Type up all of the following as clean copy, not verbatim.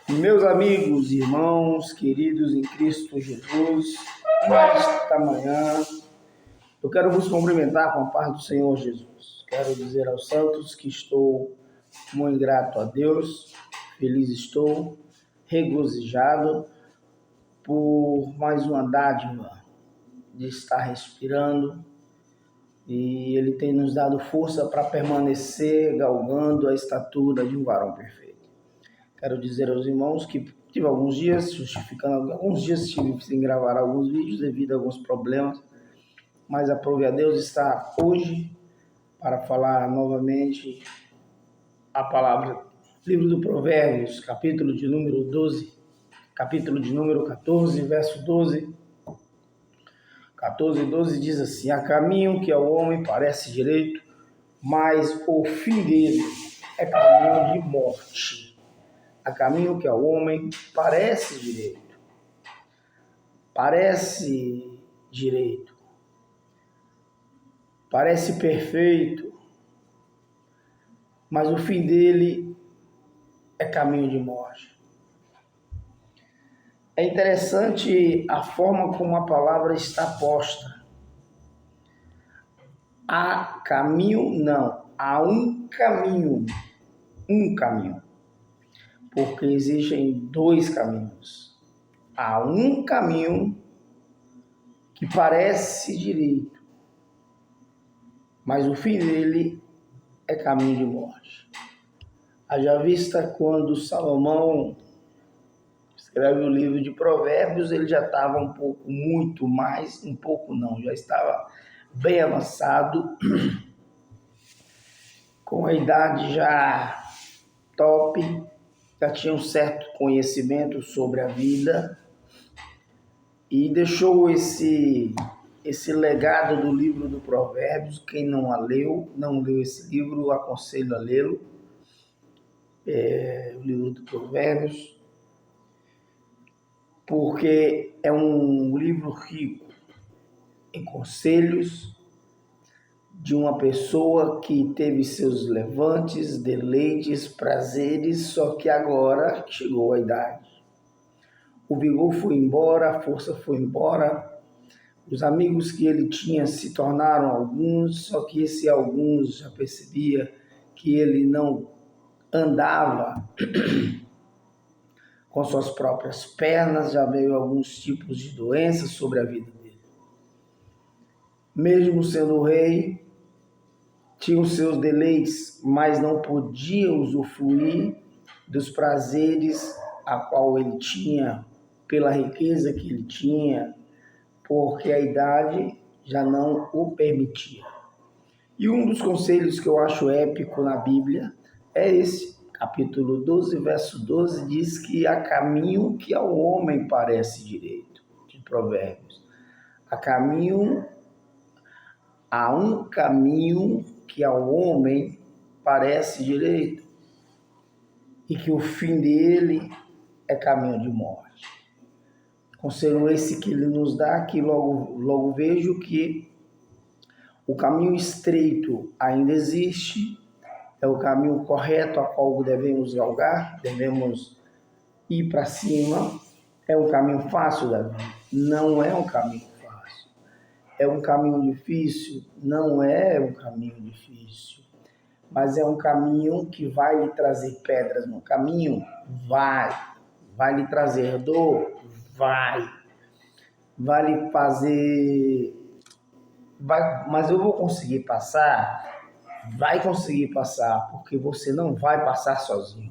Meus amigos, irmãos, queridos em Cristo Jesus, nesta manhã eu quero vos cumprimentar com a paz do Senhor Jesus. Quero dizer aos santos que estou muito grato a Deus, feliz estou, regozijado por mais uma dádiva de estar respirando, e Ele tem nos dado força para permanecer galgando a estatura de um varão perfeito. Quero dizer aos irmãos que tive alguns dias, justificando alguns dias, tive sem gravar alguns vídeos devido a alguns problemas, mas aprove a Deus estar hoje para falar novamente a palavra. Livro do Provérbios, capítulo de número 12, capítulo de número 14, verso 12. 14 e 12 diz assim: há caminho que ao homem parece direito, mas o fim dele é caminho de morte. Há caminho que ao homem parece direito, parece perfeito, mas o fim dele é caminho de morte. É interessante a forma como a palavra está posta. Há caminho, não, há um caminho, porque existem dois caminhos. Há um caminho que parece direito, mas o fim dele é caminho de morte. Haja vista quando Salomão escreve o livro de Provérbios, ele já estava já estava bem avançado, com a idade já top, já tinha um certo conhecimento sobre a vida e deixou esse legado do livro do Provérbios. Quem não leu esse livro, aconselho a lê-lo. O livro do Provérbios, porque é um livro rico em conselhos de uma pessoa que teve seus levantes, deleites, prazeres, só que agora chegou a idade. O vigor foi embora, a força foi embora, os amigos que ele tinha se tornaram alguns, só que esse alguns já percebia que ele não andava com suas próprias pernas, já veio alguns tipos de doenças sobre a vida dele. Mesmo sendo rei, tinha os seus deleites, mas não podia usufruir dos prazeres a qual ele tinha, pela riqueza que ele tinha, porque a idade já não o permitia. E um dos conselhos que eu acho épico na Bíblia é esse. Capítulo 12, verso 12, diz que há caminho que ao homem parece direito, de Provérbios. Há um caminho que ao homem parece direito e que o fim dele é caminho de morte. Conselho esse que ele nos dá, que logo vejo que o caminho estreito ainda existe, é o caminho correto a qual devemos galgar, devemos ir para cima. É um caminho fácil da vida? Não é um caminho fácil. É um caminho difícil? Não é um caminho difícil. Mas é um caminho que vai lhe trazer pedras no caminho? Vai lhe trazer dor? Vai lhe fazer... mas eu vou conseguir passar? Vai conseguir passar, porque você não vai passar sozinho.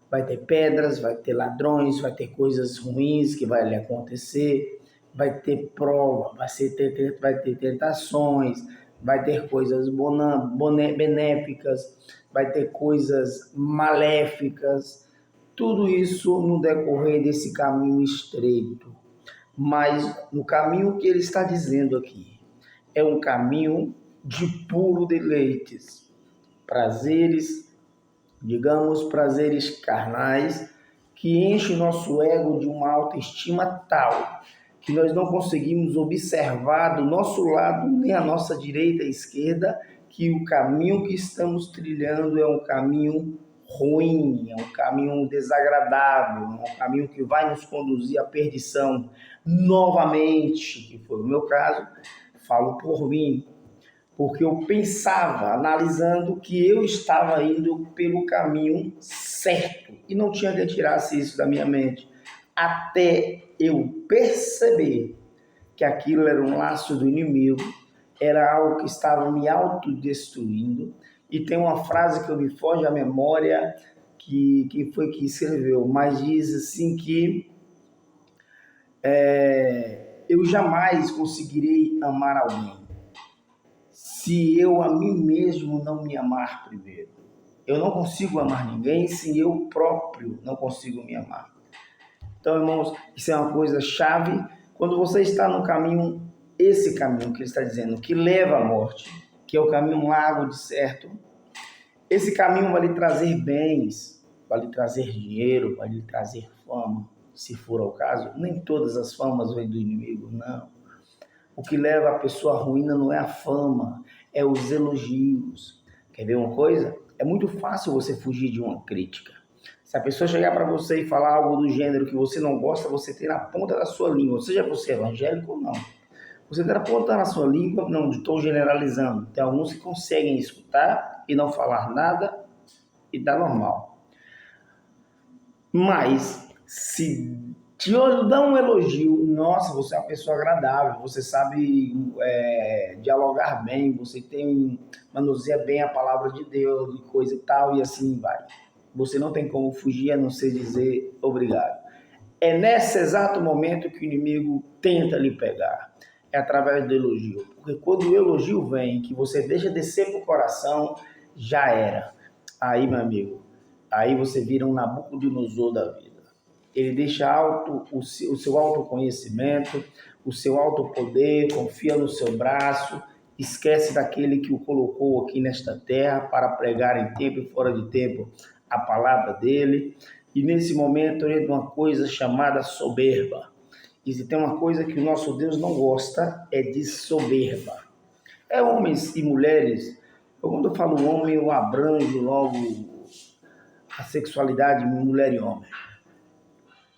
Vai ter pedras, vai ter ladrões, vai ter coisas ruins que vai lhe acontecer, vai ter prova, vai ter tentações, vai ter coisas benéficas, vai ter coisas maléficas, tudo isso no decorrer desse caminho estreito. Mas no caminho que ele está dizendo aqui, é um caminho de puro deleites, prazeres, digamos, prazeres carnais, que enchem nosso ego de uma autoestima tal que nós não conseguimos observar do nosso lado, nem a nossa direita e esquerda, que o caminho que estamos trilhando é um caminho ruim, é um caminho desagradável, é um caminho que vai nos conduzir à perdição novamente, que foi o meu caso. Falo por mim, porque eu pensava, analisando, que eu estava indo pelo caminho certo e não tinha que tirasse isso da minha mente, até eu perceber que aquilo era um laço do inimigo, era algo que estava me autodestruindo. E tem uma frase que eu me foge à memória, que foi que escreveu, mas diz assim que eu jamais conseguirei amar alguém se eu a mim mesmo não me amar primeiro. Eu não consigo amar ninguém se eu próprio não consigo me amar. Então, irmãos, isso é uma coisa chave. Quando você está no caminho, esse caminho que ele está dizendo, que leva à morte, que é o caminho largo de certo, esse caminho vai lhe trazer bens, vai lhe trazer dinheiro, vai lhe trazer fama, se for o caso. Nem todas as famas vêm do inimigo, não. O que leva a pessoa à ruína não é a fama, é os elogios. Quer ver uma coisa? É muito fácil você fugir de uma crítica. Se a pessoa chegar para você e falar algo do gênero que você não gosta, você tem na ponta da sua língua, seja você evangélico ou não. Você tem na ponta da sua língua, não estou generalizando. Tem alguns que conseguem escutar e não falar nada e dá normal. Mas, se te dá um elogio, nossa, você é uma pessoa agradável, você sabe dialogar bem, você manuseia bem a palavra de Deus e coisa e tal, e assim vai. Você não tem como fugir a não ser dizer obrigado. É nesse exato momento que o inimigo tenta lhe pegar. É através do elogio. Porque quando o elogio vem, que você deixa descer para o coração, já era. Aí, meu amigo, aí você vira um Nabucodonosor da vida. Ele deixa alto o seu autoconhecimento, o seu autopoder, confia no seu braço, esquece daquele que o colocou aqui nesta terra para pregar em tempo e fora de tempo a palavra dele. E nesse momento entra uma coisa chamada soberba. E se tem uma coisa que o nosso Deus não gosta, é de soberba. É homens e mulheres. Quando eu falo homem, eu abranjo logo a sexualidade mulher e homem.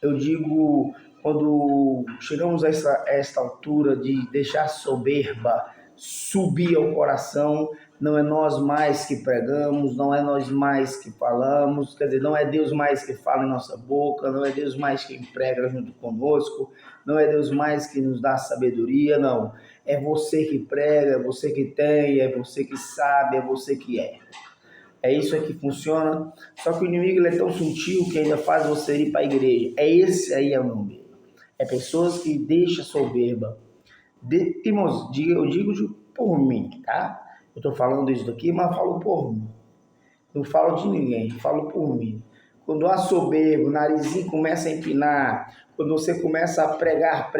Eu digo, quando chegamos a esta altura de deixar soberba subir ao coração, não é nós mais que pregamos, não é nós mais que falamos, quer dizer, não é Deus mais que fala em nossa boca, não é Deus mais que prega junto conosco, não é Deus mais que nos dá sabedoria, não. É você que prega, é você que tem, é você que sabe, é você que é. É isso aí que funciona. Só que o inimigo ele é tão sutil que ainda faz você ir para a igreja. É esse aí o nome. É pessoas que deixam soberba. Irmãos, eu digo por mim, tá? Eu estou falando isso daqui, mas falo por mim. Não falo de ninguém, falo por mim. Quando há soberbo, o narizinho começa a empinar, quando você começa a prega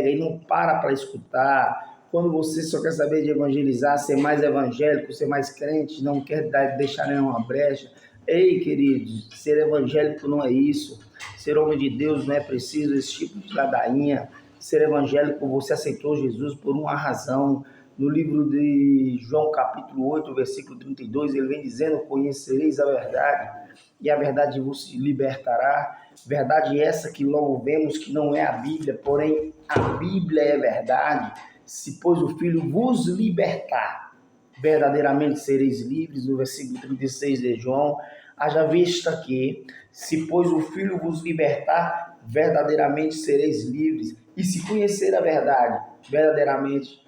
e não para escutar, quando você só quer saber de evangelizar, ser mais evangélico, ser mais crente, não quer deixar nenhuma brecha. Ei, queridos, ser evangélico não é isso. Ser homem de Deus não é preciso esse tipo de ladainha. Ser evangélico, você aceitou Jesus por uma razão. No livro de João, capítulo 8, versículo 32, ele vem dizendo: conhecereis a verdade, e a verdade vos libertará. Verdade essa que logo vemos que não é a Bíblia, porém a Bíblia é verdade. Se, pois, o Filho vos libertar, verdadeiramente sereis livres. No versículo 36 de João, haja vista que, se, pois, o Filho vos libertar, verdadeiramente sereis livres. E se conhecer a verdade, verdadeiramente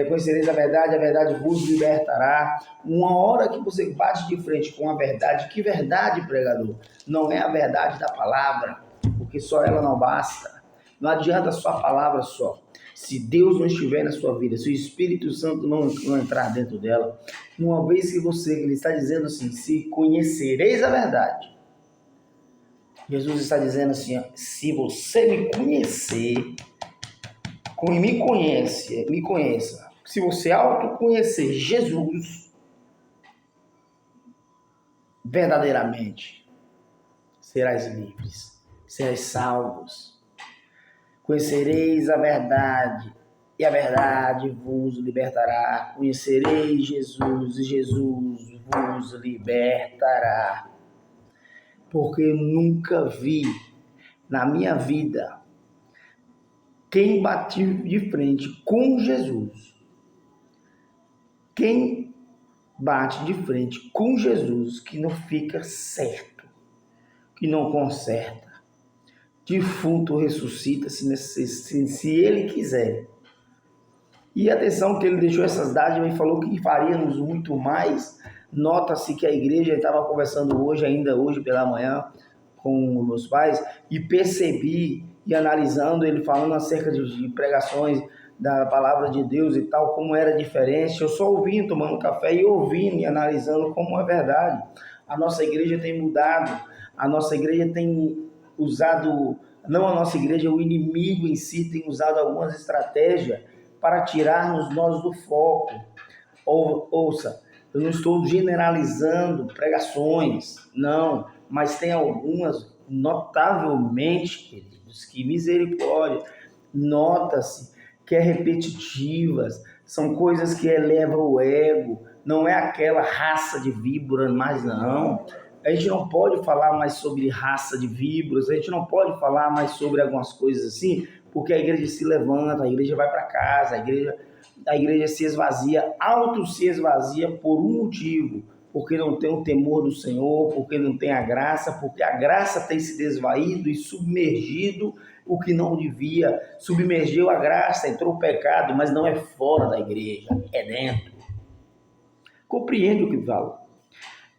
conhecereis a verdade vos libertará. Uma hora que você bate de frente com a verdade, que verdade, pregador? Não é a verdade da palavra, porque só ela não basta. Não adianta só a palavra só. Se Deus não estiver na sua vida, se o Espírito Santo não entrar dentro dela, uma vez que ele está dizendo assim, se conhecereis a verdade, Jesus está dizendo assim, se você me conhecer, me conheça. Se você autoconhecer Jesus verdadeiramente, serás livres, serás salvos. Conhecereis a verdade, e a verdade vos libertará. Conhecereis Jesus, e Jesus vos libertará. Porque eu nunca vi na minha vida quem bate de frente com Jesus. Quem bate de frente com Jesus que não fica certo, que não conserta. Defunto ressuscita se ele quiser. E atenção que ele deixou essas dádivas e falou que faríamos muito mais. Nota-se que a igreja estava conversando ainda hoje pela manhã, com meus pais, e percebi, e analisando, ele falando acerca de pregações da palavra de Deus e tal, como era diferente. Eu só ouvindo, tomando café e ouvindo e analisando como é verdade. A nossa igreja tem mudado, a nossa igreja tem usado, não a nossa igreja, o inimigo em si tem usado algumas estratégias para tirarmos nós do foco. Ouça, eu não estou generalizando pregações, não, mas tem algumas, notavelmente, queridos, que misericórdia, nota-se que é repetitivas, são coisas que elevam o ego, não é aquela raça de víbora, mas não. A gente não pode falar mais sobre raça de víboras, a gente não pode falar mais sobre algumas coisas assim, porque a igreja se levanta, a igreja vai para casa, a igreja se esvazia, se esvazia por um motivo, porque não tem o temor do Senhor, porque não tem a graça, porque a graça tem se desvaído e submergido o que não devia, submergiu a graça, entrou o pecado, mas não é fora da igreja, é dentro. Compreende o que falo?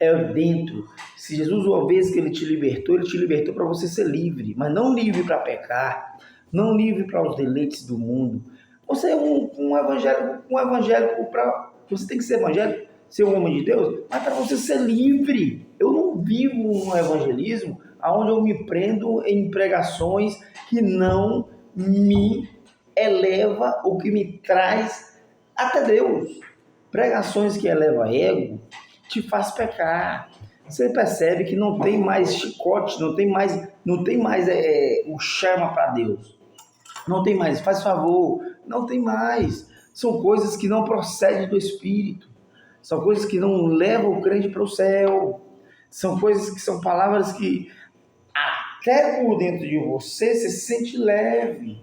É dentro. Se Jesus, uma vez que ele te libertou para você ser livre, mas não livre para pecar, não livre para os deleites do mundo. Você é um evangélico para... Você tem que ser evangélico, ser um homem de Deus, mas para você ser livre. Eu não vivo um evangelismo onde eu me prendo em pregações que não me eleva ou que me traz até Deus. Pregações que elevam ego te faz pecar. Você percebe que não tem mais chicote, não tem mais o chama para Deus. Não tem mais, faz favor, não tem mais. São coisas que não procedem do Espírito. São coisas que não levam o crente para o céu. São coisas que são palavras que até por dentro de você se sente leve.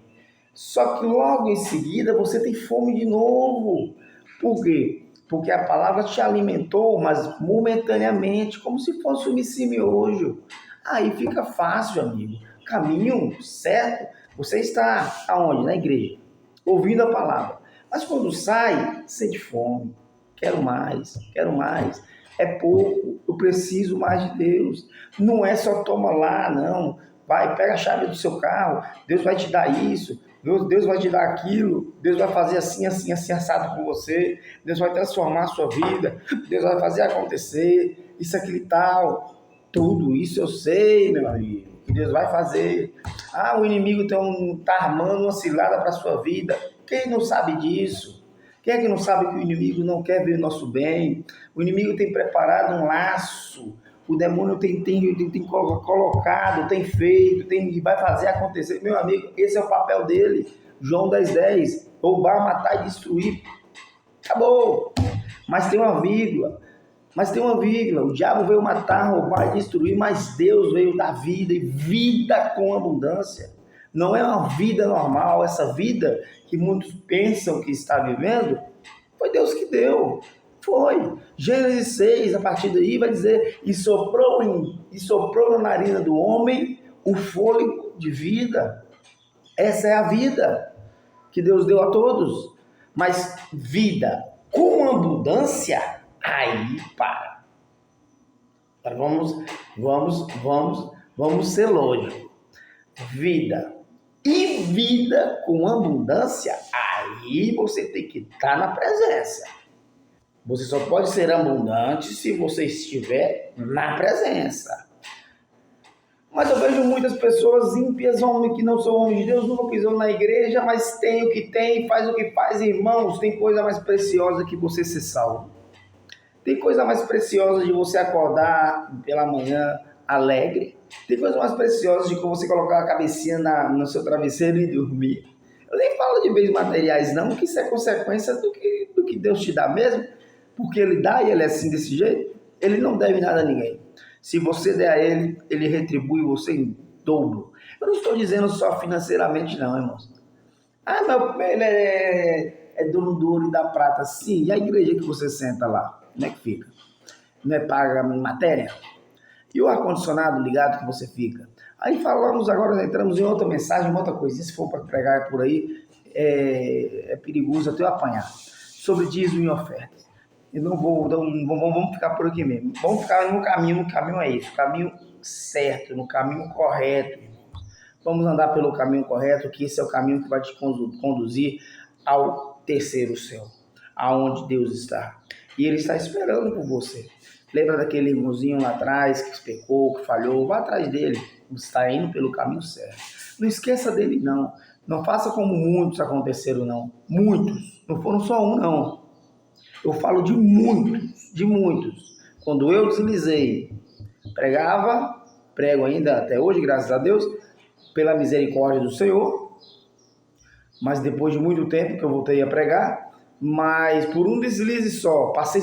Só que logo em seguida você tem fome de novo. Por quê? Porque a palavra te alimentou, mas momentaneamente, como se fosse um miojo. Aí fica fácil, amigo. Caminho certo. Você está aonde? Na igreja, ouvindo a palavra. Mas quando sai, sente fome. Quero mais, quero mais. É pouco, eu preciso mais de Deus. Não é só toma lá, não. Vai, pega a chave do seu carro, Deus vai te dar isso, Deus vai te dar aquilo, Deus vai fazer assim, assim, assim, assado com você, Deus vai transformar a sua vida, Deus vai fazer acontecer, isso, aquilo e tal. Tudo isso eu sei, meu amigo, que Deus vai fazer. O inimigo tá armando uma cilada para a sua vida. Quem não sabe disso? Quem é que não sabe que o inimigo não quer ver o nosso bem? O inimigo tem preparado um laço. O demônio tem colocado, tem feito, vai fazer acontecer. Meu amigo, esse é o papel dele. João 10:10. Roubar, matar e destruir. Acabou. Mas tem uma vírgula. O diabo veio matar, roubar e destruir, mas Deus veio dar vida e vida com abundância. Não é uma vida normal. Essa vida que muitos pensam que está vivendo, foi Deus que deu. Foi. Gênesis 6, a partir daí vai dizer, e soprou na narina do homem o fôlego de vida. Essa é a vida que Deus deu a todos. Mas vida com abundância, aí para. Vamos ser lógicos. Vida e vida com abundância, aí você tem que estar na presença. Você só pode ser abundante se você estiver na presença. Mas eu vejo muitas pessoas ímpias, homens que não são homens de Deus, nunca pisam na igreja, mas tem o que tem, faz o que faz. Irmãos, tem coisa mais preciosa que você ser salvo. Tem coisa mais preciosa de você acordar pela manhã alegre. Tem coisa mais preciosa de você colocar a cabecinha no seu travesseiro e dormir. Eu nem falo de bens materiais não, que isso é consequência do que Deus te dá mesmo. Porque ele dá e ele é assim desse jeito. Ele não deve nada a ninguém. Se você der a ele, ele retribui você em dobro. Eu não estou dizendo só financeiramente não, irmãos. Ah, mas ele é dono do ouro e da prata. Sim, e a igreja que você senta lá? Como é que fica? Não é paga em matéria? E o ar-condicionado ligado que você fica? Aí falamos agora, entramos em outra mensagem, uma outra coisa. Se for para pregar por aí, é perigoso até eu apanhar. Sobre dízimo e ofertas. Eu não vou, vamos ficar por aqui mesmo. Vamos ficar no caminho é esse, o caminho certo, no caminho correto. Vamos andar pelo caminho correto, que esse é o caminho que vai te conduzir ao terceiro céu, aonde Deus está. E Ele está esperando por você. Lembra daquele irmãozinho lá atrás que pecou, que falhou? Vá atrás dele. Está indo pelo caminho certo. Não esqueça dele, não. Não faça como muitos aconteceram, não. Muitos. Não foram só um, não. Eu falo de muitos, de muitos. Quando eu deslizei, prego ainda até hoje, graças a Deus, pela misericórdia do Senhor, mas depois de muito tempo que eu voltei a pregar, mas por um deslize só, passei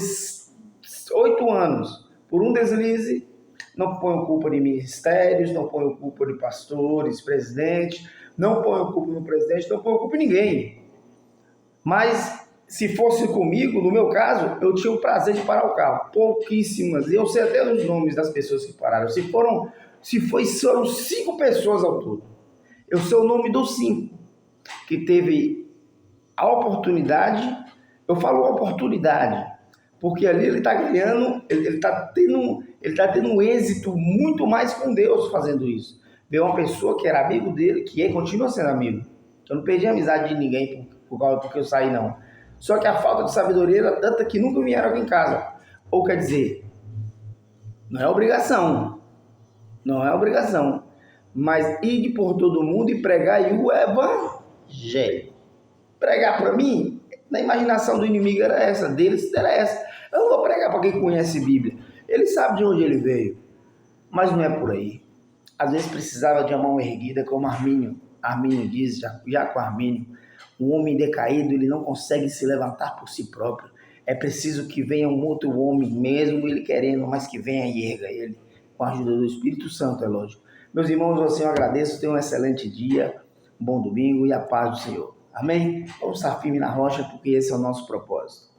8 anos, por um deslize, não ponho culpa de ministérios, não ponho culpa de pastores, presidentes, não ponho culpa no presidente, não ponho culpa em ninguém, mas se fosse comigo, no meu caso, eu tinha o prazer de parar o carro, pouquíssimas, eu sei até os nomes das pessoas que pararam, foram 5 pessoas ao todo. Eu sei o nome dos 5 que teve a oportunidade. Eu falo oportunidade, porque ali ele está ganhando, ele está tendo um êxito muito mais com Deus fazendo isso. Veio uma pessoa que era amigo dele, que continua sendo amigo. Eu não perdi a amizade de ninguém porque eu saí, não. Só que a falta de sabedoria era tanta que nunca vieram aqui em casa. Ou quer dizer, não é obrigação, mas ir por todo mundo e pregar o evangelho. Pregar para mim, na imaginação do inimigo era essa, deles era essa. Eu não vou pregar para quem conhece Bíblia. Ele sabe de onde ele veio, mas não é por aí. Às vezes precisava de uma mão erguida, como Armínio diz, Jaco Armínio. Um homem decaído, ele não consegue se levantar por si próprio. É preciso que venha um outro homem, mesmo ele querendo, mas que venha e erga ele, com a ajuda do Espírito Santo, é lógico. Meus irmãos, assim eu agradeço, tenham um excelente dia, um bom domingo e a paz do Senhor. Amém? Vamos estar firme na rocha, porque esse é o nosso propósito.